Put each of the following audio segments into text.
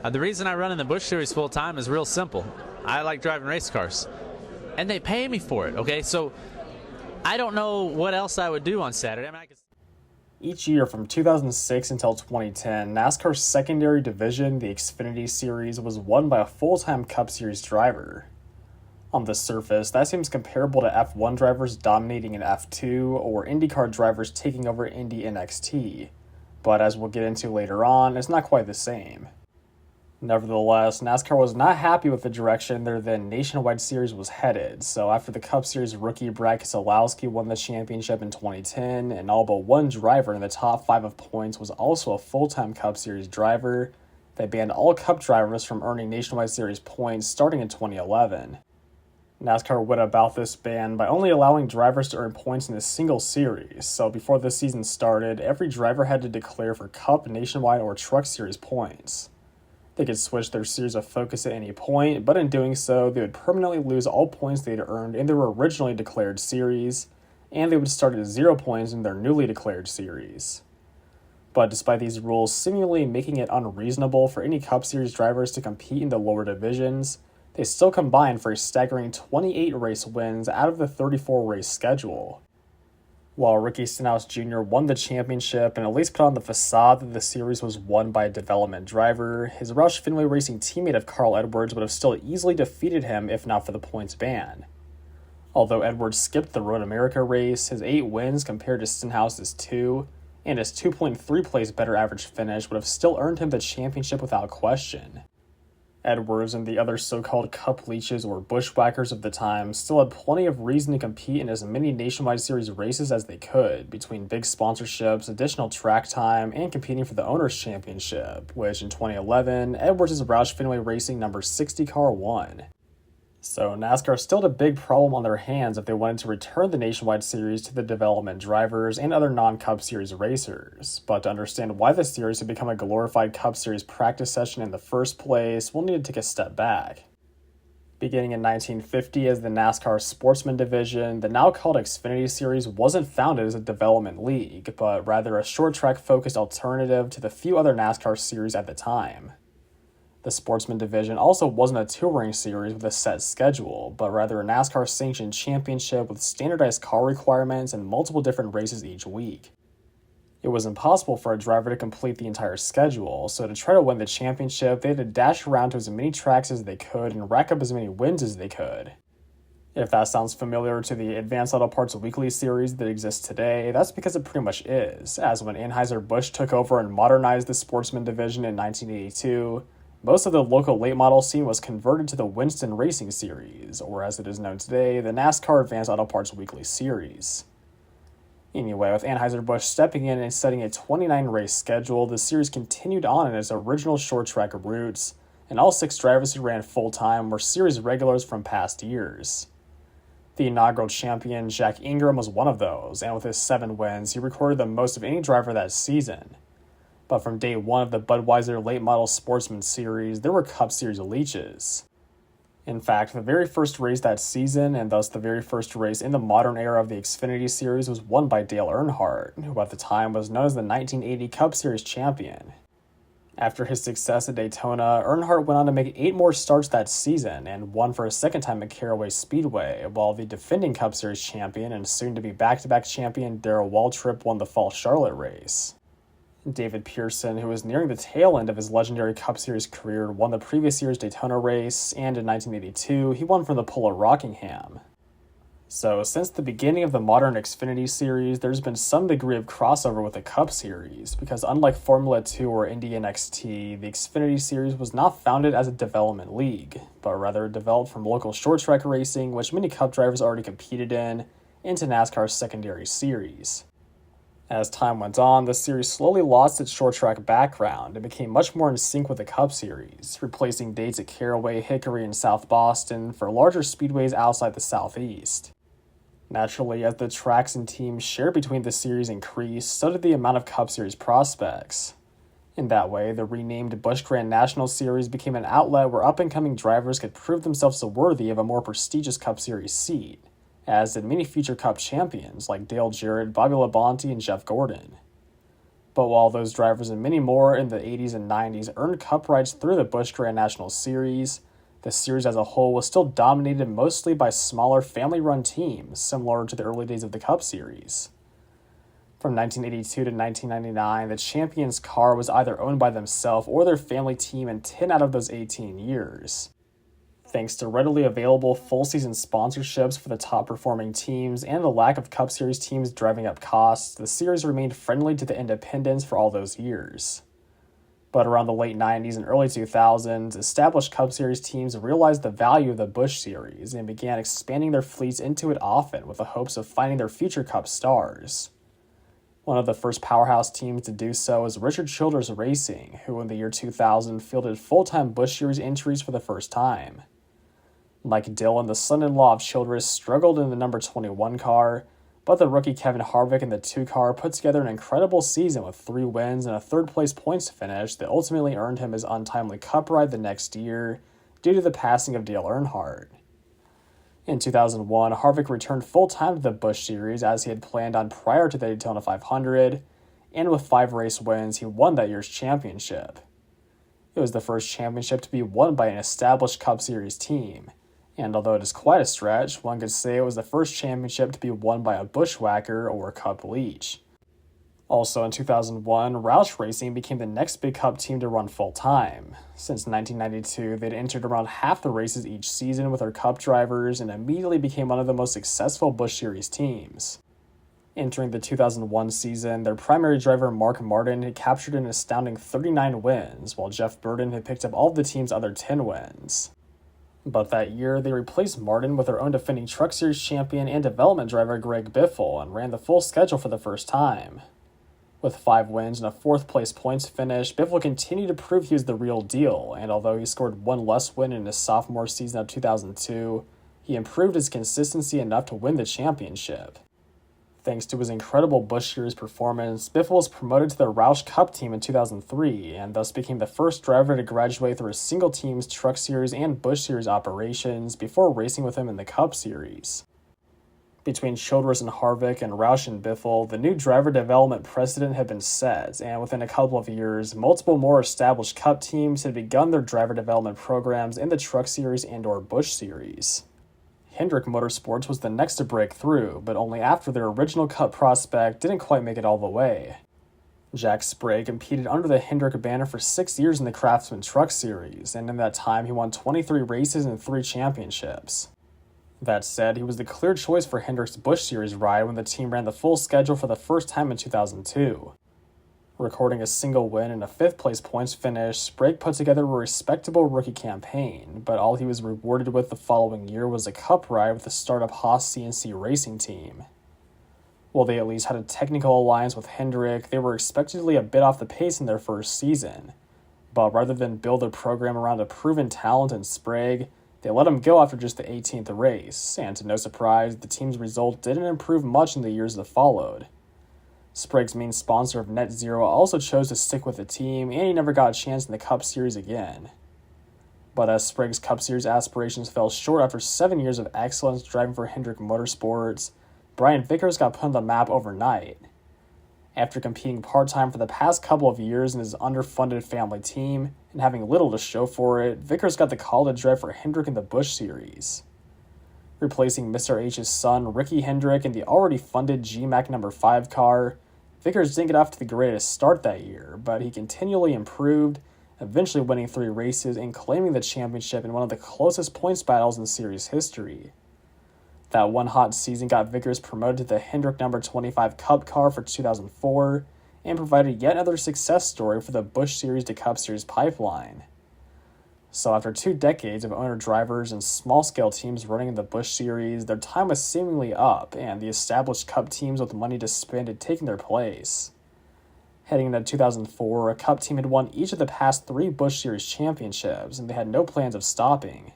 The reason I run in the Busch Series full time is real simple. I like driving race cars, and they pay me for it. Okay, so I don't know what else I would do on Saturday. Each year from 2006 until 2010, NASCAR's secondary division, the Xfinity Series, was won by a full-time Cup Series driver. On the surface, that seems comparable to F1 drivers dominating in F2 or IndyCar drivers taking over Indy NXT, but as we'll get into later on, it's not quite the same. Nevertheless, NASCAR was not happy with the direction their then nationwide series was headed, so after the Cup Series rookie Brad Keselowski won the championship in 2010, and all but one driver in the top 5 of points was also a full-time Cup Series driver, they banned all Cup drivers from earning nationwide series points starting in 2011. NASCAR went about this ban by only allowing drivers to earn points in a single series, so before the season started, every driver had to declare for Cup, Nationwide, or Truck Series points. They could switch their series of focus at any point, but in doing so, they would permanently lose all points they'd earned in their originally declared series, and they would start at 0 points in their newly declared series. But despite these rules seemingly making it unreasonable for any Cup Series drivers to compete in the lower divisions, they still combined for a staggering 28 race wins out of the 34 race schedule. While Ricky Stenhouse Jr. won the championship and at least put on the facade that the series was won by a development driver, his Roush Fenway Racing teammate of Carl Edwards would have still easily defeated him if not for the points ban. Although Edwards skipped the Road America race, his 8 wins compared to Stenhouse's 2, and his 2.3 place better average finish would have still earned him the championship without question. Edwards and the other so-called Cup leeches or Buschwhackers of the time still had plenty of reason to compete in as many nationwide series races as they could, between big sponsorships, additional track time, and competing for the Owners' Championship, which in 2011, Edwards' Roush Fenway Racing number 60 car won. So NASCAR still had a big problem on their hands if they wanted to return the nationwide series to the development drivers and other non-Cup Series racers. But to understand why the series had become a glorified Cup Series practice session in the first place, we'll need to take a step back. Beginning in 1950 as the NASCAR Sportsman Division, the now called Xfinity Series wasn't founded as a development league, but rather a short-track focused alternative to the few other NASCAR series at the time. The Sportsman Division also wasn't a touring series with a set schedule, but rather a NASCAR-sanctioned championship with standardized car requirements and multiple different races each week. It was impossible for a driver to complete the entire schedule, so to try to win the championship, they had to dash around to as many tracks as they could and rack up as many wins as they could. If that sounds familiar to the Advanced Auto Parts Weekly series that exists today, that's because it pretty much is, as when Anheuser-Busch took over and modernized the Sportsman Division in 1982, most of the local late model scene was converted to the Winston Racing Series, or as it is known today, the NASCAR Advanced Auto Parts Weekly Series. Anyway, with Anheuser-Busch stepping in and setting a 29-race schedule, the series continued on in its original short-track routes, and all 6 drivers who ran full-time were series regulars from past years. The inaugural champion, Jack Ingram, was one of those, and with his 7 wins, he recorded the most of any driver that season. But from day one of the Budweiser Late Model Sportsman Series, there were Cup Series leeches. In fact, the very first race that season, and thus the very first race in the modern era of the Xfinity Series, was won by Dale Earnhardt, who at the time was known as the 1980 Cup Series champion. After his success at Daytona, Earnhardt went on to make 8 more starts that season, and won for a second time at Caraway Speedway, while the defending Cup Series champion and soon-to-be back-to-back champion Darrell Waltrip won the Fall Charlotte race. David Pearson, who was nearing the tail end of his legendary Cup Series career, won the previous year's Daytona race, and in 1982, he won from the pole at Rockingham. So, since the beginning of the modern Xfinity Series, there's been some degree of crossover with the Cup Series, because unlike Formula 2 or Indy NXT, the Xfinity Series was not founded as a development league, but rather developed from local short-track racing, which many Cup drivers already competed in, into NASCAR's secondary series. As time went on, the series slowly lost its short-track background and became much more in sync with the Cup Series, replacing dates at Caraway, Hickory, and South Boston for larger speedways outside the Southeast. Naturally, as the tracks and teams shared between the series increased, so did the amount of Cup Series prospects. In that way, the renamed Busch Grand National Series became an outlet where up-and-coming drivers could prove themselves worthy of a more prestigious Cup Series seat, as did many future Cup champions like Dale Jarrett, Bobby Labonte, and Jeff Gordon. But while those drivers and many more in the 80s and 90s earned Cup rides through the Busch Grand National Series, the series as a whole was still dominated mostly by smaller family-run teams, similar to the early days of the Cup Series. From 1982 to 1999, the champion's car was either owned by themselves or their family team in 10 out of those 18 years. Thanks to readily available full-season sponsorships for the top-performing teams and the lack of Cup Series teams driving up costs, the series remained friendly to the independents for all those years. But around the late 90s and early 2000s, established Cup Series teams realized the value of the Busch Series and began expanding their fleets into it often with the hopes of finding their future Cup stars. One of the first powerhouse teams to do so was Richard Childress Racing, who in the year 2000 fielded full-time Busch Series entries for the first time. Mike Dillon, the son-in-law of Childress, struggled in the number 21 car, but the rookie Kevin Harvick in the 2 car put together an incredible season with 3 wins and a third-place points finish that ultimately earned him his untimely Cup ride the next year due to the passing of Dale Earnhardt. In 2001, Harvick returned full-time to the Busch Series as he had planned on prior to the Daytona 500, and with 5 race wins, he won that year's championship. It was the first championship to be won by an established Cup Series team, and although it is quite a stretch, one could say it was the first championship to be won by a bushwhacker or Cup leech. Also in 2001, Roush Racing became the next big Cup team to run full-time. Since 1992, they'd entered around half the races each season with their Cup drivers and immediately became one of the most successful Busch Series teams. Entering the 2001 season, their primary driver Mark Martin had captured an astounding 39 wins, while Jeff Burton had picked up all of the team's other 10 wins. But that year, they replaced Martin with their own defending Truck Series champion and development driver Greg Biffle and ran the full schedule for the first time. With 5 wins and a 4th-place points finish, Biffle continued to prove he was the real deal, and although he scored 1 less win in his sophomore season of 2002, he improved his consistency enough to win the championship. Thanks to his incredible Busch Series performance, Biffle was promoted to the Roush Cup team in 2003 and thus became the first driver to graduate through a single team's Truck Series and Busch Series operations before racing with him in the Cup Series. Between Childress and Harvick and Roush and Biffle, the new driver development precedent had been set, and within a couple of years, multiple more established Cup teams had begun their driver development programs in the Truck Series and/or Busch Series. Hendrick Motorsports was the next to break through, but only after their original Cup prospect didn't quite make it all the way. Jack Sprague competed under the Hendrick banner for 6 years in the Craftsman Truck Series, and in that time he won 23 races and 3 championships. That said, he was the clear choice for Hendrick's Busch Series ride when the team ran the full schedule for the first time in 2002. Recording a single win and a 5th-place points finish, Sprague put together a respectable rookie campaign, but all he was rewarded with the following year was a Cup ride with the startup Haas CNC racing team. While they at least had a technical alliance with Hendrick, they were expectedly a bit off the pace in their first season. But rather than build their program around a proven talent in Sprague, they let him go after just the 18th race, and to no surprise, the team's result didn't improve much in the years that followed. Sprague's main sponsor of Net Zero also chose to stick with the team, and he never got a chance in the Cup Series again. But as Sprague's Cup Series aspirations fell short after 7 years of excellence driving for Hendrick Motorsports, Brian Vickers got put on the map overnight. After competing part-time for the past couple of years in his underfunded family team, and having little to show for it, Vickers got the call to drive for Hendrick in the Busch Series. Replacing Mr. H's son, Ricky Hendrick, in the already funded GMAC No. 5 car, Vickers didn't get off to the greatest start that year, but he continually improved, eventually winning 3 races and claiming the championship in one of the closest points battles in series history. That one hot season got Vickers promoted to the Hendrick No. 25 Cup car for 2004, and provided yet another success story for the Busch Series to Cup Series pipeline. So after 2 decades of owner-drivers and small-scale teams running in the Busch Series, their time was seemingly up, and the established Cup teams with money to spend had taken their place. Heading into 2004, a Cup team had won each of the past 3 Busch Series championships, and they had no plans of stopping.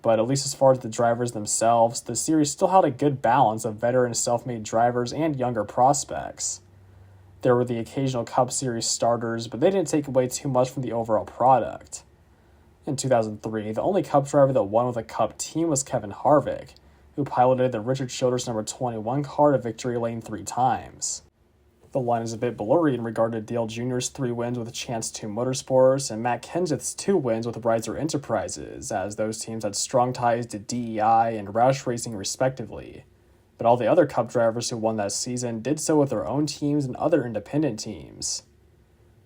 But at least as far as the drivers themselves, the series still held a good balance of veteran self-made drivers and younger prospects. There were the occasional Cup Series starters, but they didn't take away too much from the overall product. In 2003, the only Cup driver that won with a Cup team was Kevin Harvick, who piloted the Richard Childress No. 21 car to victory lane 3 times. The line is a bit blurry in regard to Dale Jr.'s 3 wins with Chance 2 Motorsports and Matt Kenseth's 2 wins with Reiser Enterprises, as those teams had strong ties to DEI and Roush Racing respectively. But all the other Cup drivers who won that season did so with their own teams and other independent teams.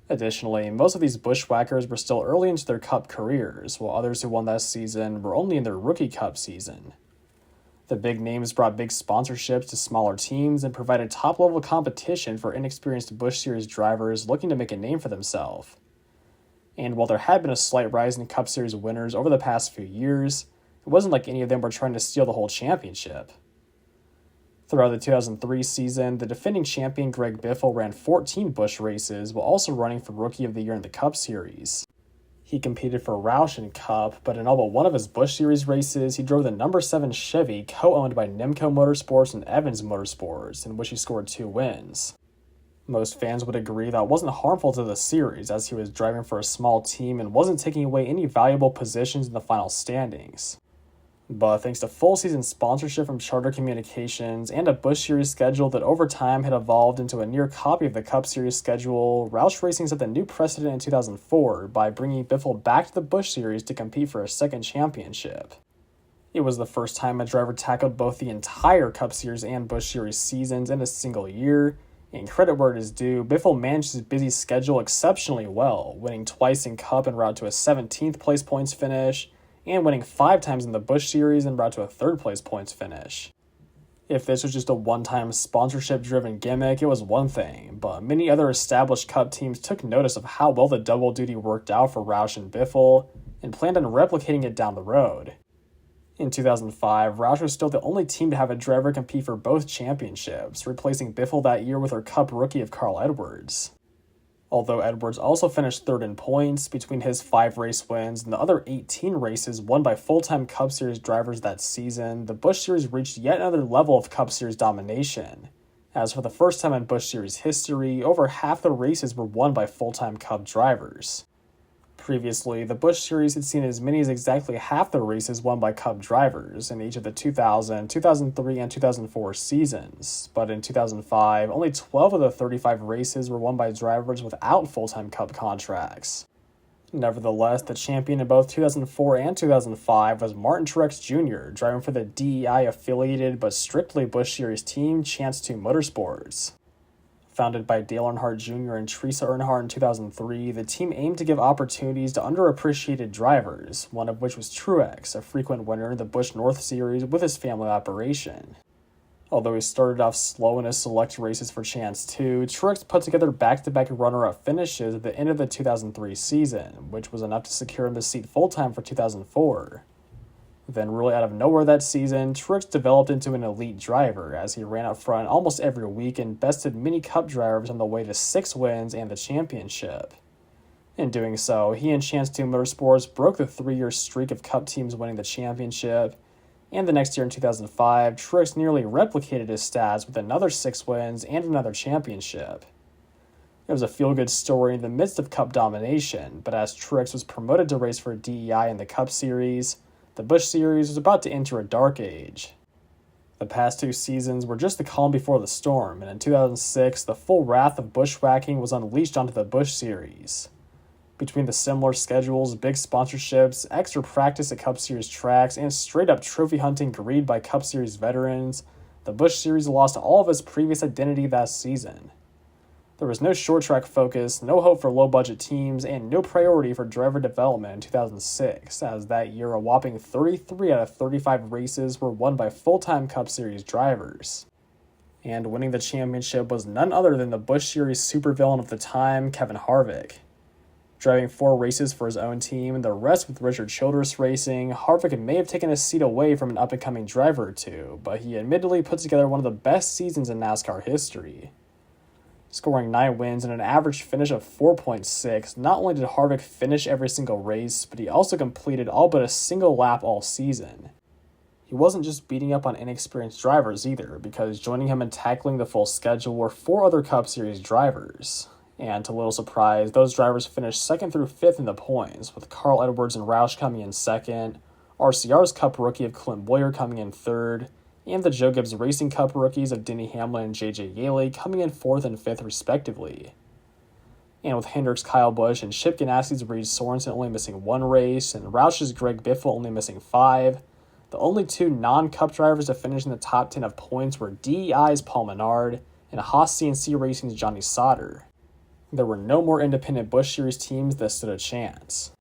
Additionally, most of these Buschwhackers were still early into their Cup careers, while others who won that season were only in their rookie Cup season. The big names brought big sponsorships to smaller teams and provided top-level competition for inexperienced Busch Series drivers looking to make a name for themselves. And while there had been a slight rise in Cup Series winners over the past few years, it wasn't like any of them were trying to steal the whole championship. Throughout the 2003 season, the defending champion Greg Biffle ran 14 Busch races while also running for Rookie of the Year in the Cup Series. He competed for Roush in Cup, but in all but one of his Busch Series races, he drove the number 7 Chevy co-owned by Nemco Motorsports and Evans Motorsports, in which he scored 2 wins. Most fans would agree that wasn't harmful to the series, as he was driving for a small team and wasn't taking away any valuable positions in the final standings. But thanks to full season sponsorship from Charter Communications and a Busch Series schedule that over time had evolved into a near copy of the Cup Series schedule, Roush Racing set the new precedent in 2004 by bringing Biffle back to the Busch Series to compete for a second championship. It was the first time a driver tackled both the entire Cup Series and Busch Series seasons in a single year, and credit where it is due, Biffle managed his busy schedule exceptionally well, winning twice in Cup en route to a 17th place points finish, and winning 5 times in the Busch Series en route to a 3rd place points finish. If this was just a one-time sponsorship-driven gimmick, it was one thing, but many other established Cup teams took notice of how well the double duty worked out for Roush and Biffle, and planned on replicating it down the road. In 2005, Roush was still the only team to have a driver compete for both championships, replacing Biffle that year with her Cup rookie of Carl Edwards. Although Edwards also finished 3rd in points between his 5 race wins and the other 18 races won by full-time Cup Series drivers that season, the Busch Series reached yet another level of Cup Series domination, as for the first time in Busch Series history, over half the races were won by full-time Cup drivers. Previously, the Busch Series had seen as many as exactly half the races won by Cup drivers in each of the 2000, 2003, and 2004 seasons, but in 2005, only 12 of the 35 races were won by drivers without full-time Cup contracts. Nevertheless, the champion in both 2004 and 2005 was Martin Truex Jr., driving for the DEI-affiliated but strictly Busch Series team Chance 2 Motorsports. Founded by Dale Earnhardt Jr. and Teresa Earnhardt in 2003, the team aimed to give opportunities to underappreciated drivers, one of which was Truex, a frequent winner in the Busch North Series with his family operation. Although he started off slow in his select races for Chance 2, Truex put together back-to-back runner-up finishes at the end of the 2003 season, which was enough to secure him the seat full-time for 2004. Then, really out of nowhere that season, Truex developed into an elite driver as he ran up front almost every week and bested many Cup drivers on the way to 6 wins and the championship. In doing so, he and Chance 2 Motorsports broke the 3-year streak of Cup teams winning the championship, and the next year in 2005, Truex nearly replicated his stats with another 6 wins and another championship. It was a feel-good story in the midst of Cup domination, but as Truex was promoted to race for DEI in the Cup Series, the Busch Series was about to enter a dark age. The past 2 seasons were just the calm before the storm, and in 2006, the full wrath of bushwhacking was unleashed onto the Busch Series. Between the similar schedules, big sponsorships, extra practice at Cup Series tracks, and straight-up trophy hunting greed by Cup Series veterans, the Busch Series lost all of its previous identity that season. There was no short-track focus, no hope for low-budget teams, and no priority for driver development in 2006, as that year a whopping 33 out of 35 races were won by full-time Cup Series drivers. And winning the championship was none other than the Busch Series supervillain of the time, Kevin Harvick. Driving 4 races for his own team and the rest with Richard Childress Racing, Harvick may have taken a seat away from an up-and-coming driver or two, but he admittedly put together one of the best seasons in NASCAR history. Scoring 9 wins and an average finish of 4.6, not only did Harvick finish every single race, but he also completed all but a single lap all season. He wasn't just beating up on inexperienced drivers either, because joining him in tackling the full schedule were 4 other Cup Series drivers. And to little surprise, those drivers finished 2nd through 5th in the points, with Carl Edwards and Roush coming in 2nd, RCR's Cup rookie of Clint Boyer coming in 3rd, and the Joe Gibbs Racing Cup rookies of Denny Hamlin and J.J. Yeley coming in 4th and 5th respectively. And with Hendrick's Kyle Busch and Chip Ganassi's Reed Sorensen only missing 1 race, and Roush's Greg Biffle only missing 5, the only 2 non-Cup drivers to finish in the top 10 of points were DEI's Paul Menard and Haas CNC Racing's Johnny Sauter. There were no more independent Busch Series teams that stood a chance.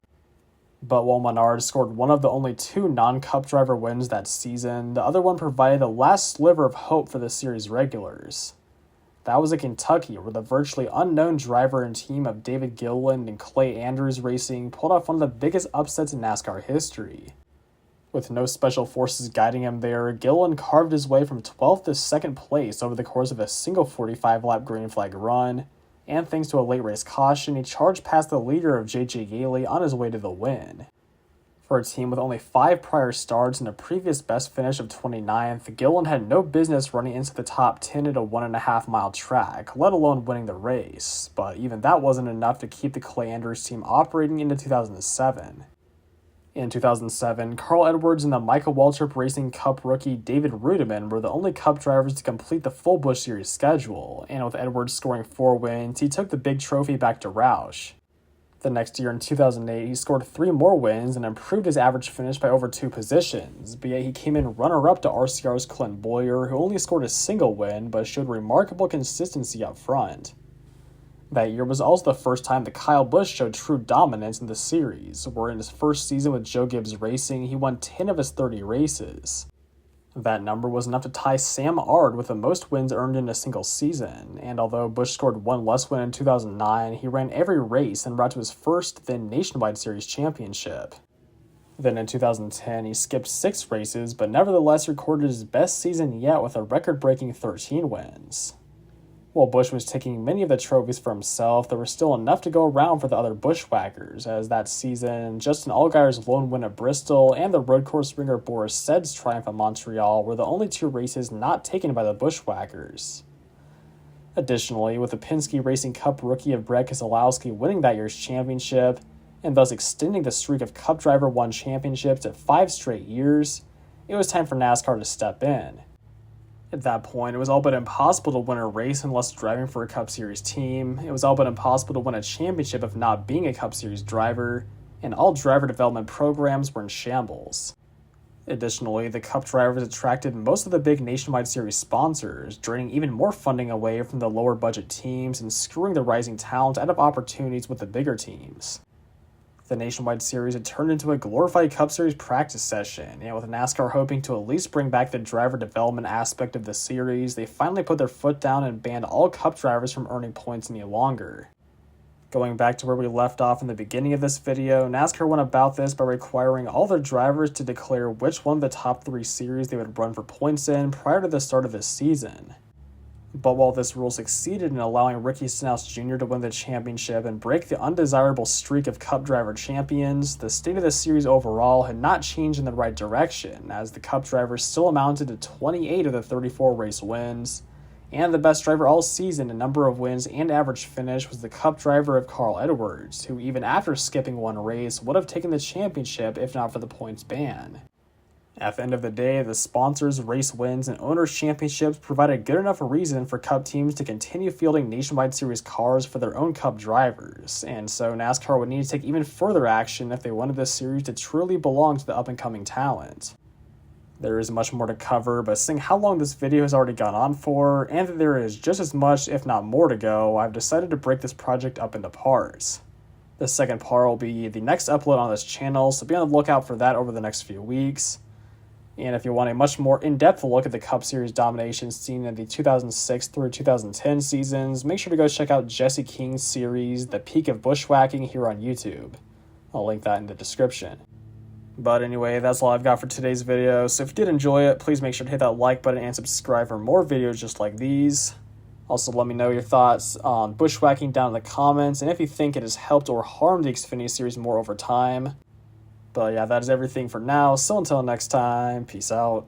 But while Menard scored one of the only 2 non-Cup driver wins that season, the other one provided the last sliver of hope for the series regulars. That was at Kentucky, where the virtually unknown driver and team of David Gilliland and Clay Andrews Racing pulled off one of the biggest upsets in NASCAR history. With no special forces guiding him there, Gilliland carved his way from 12th to 2nd place over the course of a single 45-lap green flag run, and thanks to a late race caution, he charged past the leader of J.J. Yeley on his way to the win. For a team with only 5 prior starts and a previous best finish of 29th, Gilliland had no business running into the top 10 at a 1.5-mile track, let alone winning the race, but even that wasn't enough to keep the Clay Andrews team operating into 2007. In 2007, Carl Edwards and the Michael Waltrip Racing Cup rookie David Rudiman were the only Cup drivers to complete the full Busch Series schedule, and with Edwards scoring 4 wins, he took the big trophy back to Roush. The next year in 2008, he scored 3 more wins and improved his average finish by over 2 positions, but yet he came in runner-up to RCR's Clint Boyer, who only scored a single win but showed remarkable consistency up front. That year was also the first time that Kyle Busch showed true dominance in the series, where in his first season with Joe Gibbs Racing, he won 10 of his 30 races. That number was enough to tie Sam Ard with the most wins earned in a single season, and although Busch scored 1 less win in 2009, he ran every race and brought to his first, then Nationwide Series championship. Then in 2010, he skipped 6 races, but nevertheless recorded his best season yet with a record-breaking 13 wins. While Busch was taking many of the trophies for himself, there was still enough to go around for the other Buschwhackers, as that season, Justin Allgaier's lone win at Bristol and the road course ringer Boris Said's triumph at Montreal were the only 2 races not taken by the Buschwhackers. Additionally, with the Penske Racing Cup rookie of Brett Keselowski winning that year's championship, and thus extending the streak of Cup driver won championships to 5 straight years, it was time for NASCAR to step in. At that point, it was all but impossible to win a race unless driving for a Cup Series team. It was all but impossible to win a championship if not being a Cup Series driver, and all driver development programs were in shambles. Additionally, the Cup drivers attracted most of the big Nationwide Series sponsors, draining even more funding away from the lower budget teams and screwing the rising talent out of opportunities with the bigger teams. The Nationwide Series had turned into a glorified Cup Series practice session, and with NASCAR hoping to at least bring back the driver development aspect of the series, they finally put their foot down and banned all Cup drivers from earning points any longer. Going back to where we left off in the beginning of this video, NASCAR went about this by requiring all their drivers to declare which one of the top 3 series they would run for points in prior to the start of this season. But while this rule succeeded in allowing Ricky Stenhouse Jr. to win the championship and break the undesirable streak of Cup driver champions, the state of the series overall had not changed in the right direction, as the Cup drivers still amounted to 28 of the 34 race wins, and the best driver all season in number of wins and average finish was the Cup driver of Carl Edwards, who even after skipping 1 race would have taken the championship if not for the points ban. At the end of the day, the sponsors, race wins, and owners' championships provided good enough reason for Cup teams to continue fielding Nationwide Series cars for their own Cup drivers, and so NASCAR would need to take even further action if they wanted this series to truly belong to the up-and-coming talent. There is much more to cover, but seeing how long this video has already gone on for, and that there is just as much, if not more, to go, I've decided to break this project up into parts. The second part will be the next upload on this channel, so be on the lookout for that over the next few weeks. And if you want a much more in-depth look at the Cup Series domination seen in the 2006 through 2010 seasons, make sure to go check out Jesse King's series, The Peak of Bushwhacking, here on YouTube. I'll link that in the description. But anyway, that's all I've got for today's video, so if you did enjoy it, please make sure to hit that like button and subscribe for more videos just like these. Also, let me know your thoughts on bushwhacking down in the comments, and if you think it has helped or harmed the Xfinity Series more over time. But yeah, that is everything for now, so until next time, peace out.